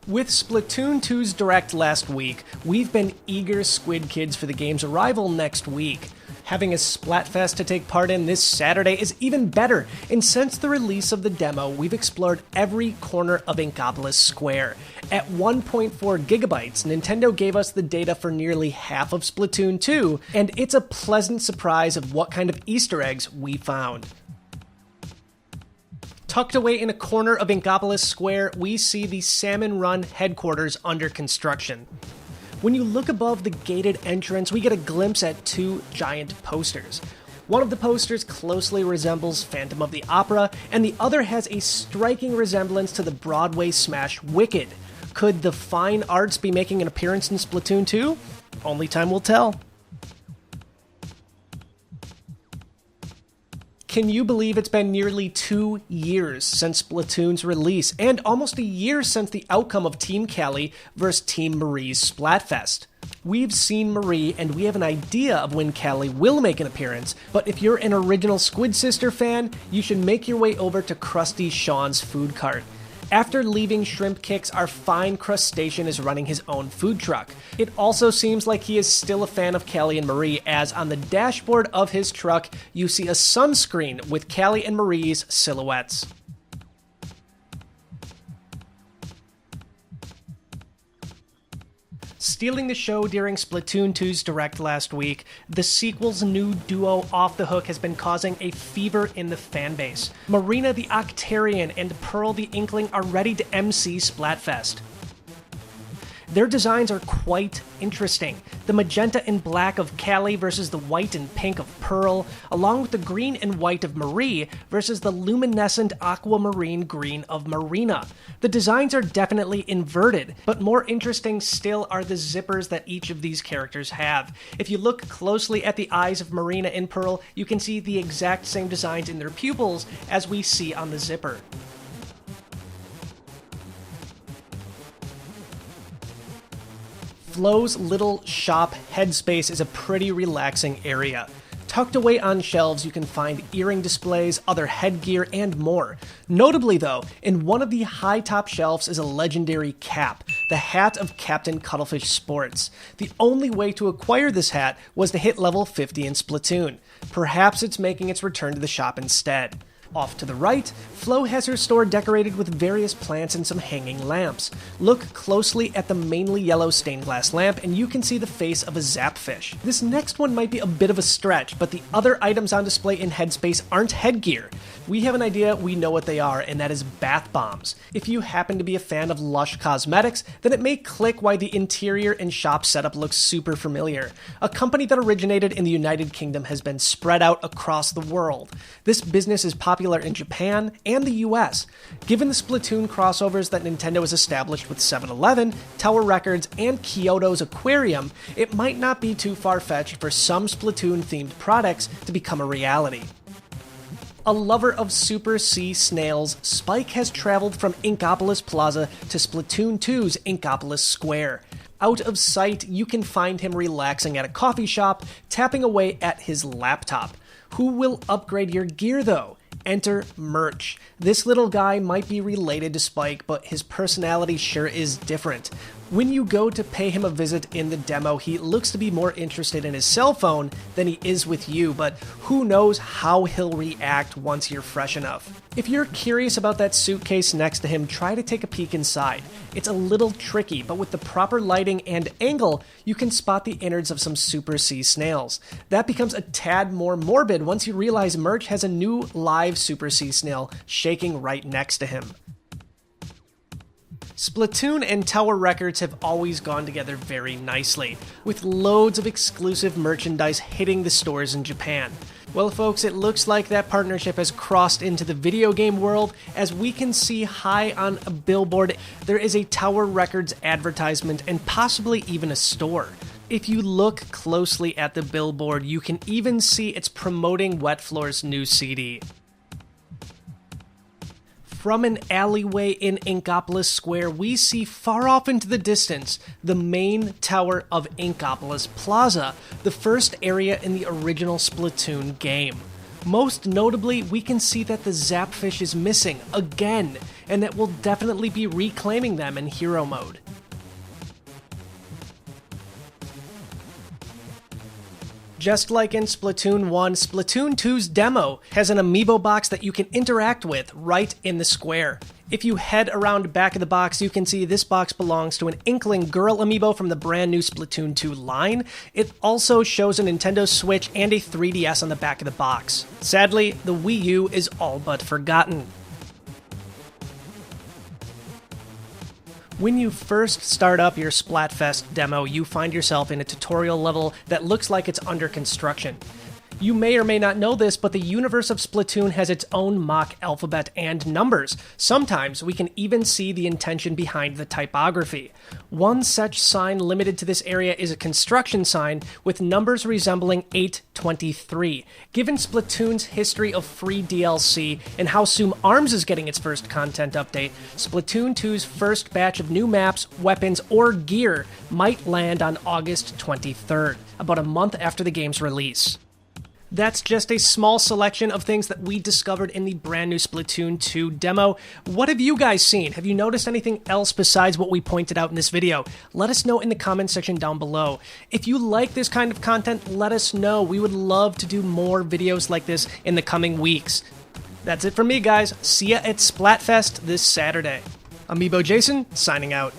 With Splatoon 2's Direct last week, we've been eager Squid kids for the game's arrival next week. Having a Splatfest to take part in this Saturday is even better, and since the release of the demo, we've explored every corner of Inkopolis Square. At 1.4 gigabytes, Nintendo gave us the data for nearly half of Splatoon 2, and it's a pleasant surprise of what kind of Easter eggs we found. Tucked away in a corner of Inkopolis Square, we see the Salmon Run headquarters under construction. When you look above the gated entrance, we get a glimpse at two giant posters. One of the posters closely resembles Phantom of the Opera, and the other has a striking resemblance to the Broadway smash Wicked. Could the fine arts be making an appearance in Splatoon 2? Only time will tell. Can you believe it's been nearly 2 years since Splatoon's release, and almost a year since the outcome of Team Callie vs Team Marie's Splatfest? We've seen Marie, and we have an idea of when Callie will make an appearance, but if you're an original Squid Sister fan, you should make your way over to Krusty Sean's food cart. After leaving Shrimp Kicks, our fine crustacean is running his own food truck. It also seems like he is still a fan of Callie and Marie, as on the dashboard of his truck, you see a sunscreen with Callie and Marie's silhouettes. Stealing the show during Splatoon 2's Direct last week, the sequel's new duo Off the Hook has been causing a fever in the fanbase. Marina the Octarian and Pearl the Inkling are ready to MC Splatfest. Their designs are quite interesting. The magenta and black of Callie versus the white and pink of Pearl, along with the green and white of Marie versus the luminescent aquamarine green of Marina. The designs are definitely inverted, but more interesting still are the zippers that each of these characters have. If you look closely at the eyes of Marina and Pearl, you can see the exact same designs in their pupils as we see on the zipper. Flo's little shop headspace is a pretty relaxing area. Tucked away on shelves, you can find earring displays, other headgear, and more. Notably though, in one of the high top shelves is a legendary cap, the hat of Captain Cuttlefish Sports. The only way to acquire this hat was to hit level 50 in Splatoon. Perhaps it's making its return to the shop instead. Off to the right, Flo has her store decorated with various plants and some hanging lamps. Look closely at the mainly yellow stained glass lamp and you can see the face of a zapfish. This next one might be a bit of a stretch, but the other items on display in Headspace aren't headgear. We have an idea, we know what they are, and that is bath bombs. If you happen to be a fan of Lush Cosmetics, then it may click why the interior and shop setup looks super familiar. A company that originated in the United Kingdom has been spread out across the world. This business is popular in Japan and the US. Given the Splatoon crossovers that Nintendo has established with 7-Eleven, Tower Records, and Kyoto's Aquarium, it might not be too far-fetched for some Splatoon-themed products to become a reality. A lover of Super Sea Snails, Spike has traveled from Inkopolis Plaza to Splatoon 2's Inkopolis Square. Out of sight, you can find him relaxing at a coffee shop, tapping away at his laptop. Who will upgrade your gear though? Enter Merch. This little guy might be related to Spike, but his personality sure is different. When you go to pay him a visit in the demo, he looks to be more interested in his cell phone than he is with you, but who knows how he'll react once you're fresh enough. If you're curious about that suitcase next to him, try to take a peek inside. It's a little tricky, but with the proper lighting and angle, you can spot the innards of some Super Sea Snails. That becomes a tad more morbid once you realize Merch has a new live Super Sea Snail shaking right next to him. Splatoon and Tower Records have always gone together very nicely, with loads of exclusive merchandise hitting the stores in Japan. Well folks, it looks like that partnership has crossed into the video game world, as we can see high on a billboard there is a Tower Records advertisement and possibly even a store. If you look closely at the billboard, you can even see it's promoting Wet Floor's new CD. From an alleyway in Inkopolis Square, we see far off into the distance the main tower of Inkopolis Plaza, the first area in the original Splatoon game. Most notably, we can see that the Zapfish is missing, again, and that we'll definitely be reclaiming them in hero mode. Just like in Splatoon 1, Splatoon 2's demo has an amiibo box that you can interact with right in the square. If you head around back of the box, you can see this box belongs to an Inkling Girl amiibo from the brand new Splatoon 2 line. It also shows a Nintendo Switch and a 3DS on the back of the box. Sadly, the Wii U is all but forgotten. When you first start up your Splatfest demo, you find yourself in a tutorial level that looks like it's under construction. You may or may not know this, but the universe of Splatoon has its own mock alphabet and numbers. Sometimes we can even see the intention behind the typography. One such sign limited to this area is a construction sign with numbers resembling 823. Given Splatoon's history of free DLC and how soon ARMS is getting its first content update, Splatoon 2's first batch of new maps, weapons, or gear might land on August 23rd, about a month after the game's release. That's just a small selection of things that we discovered in the brand new Splatoon 2 demo. What have you guys seen? Have you noticed anything else besides what we pointed out in this video? Let us know in the comment section down below. If you like this kind of content, let us know. We would love to do more videos like this in the coming weeks. That's it from me, guys. See ya at Splatfest this Saturday. Amiibo Jason, signing out.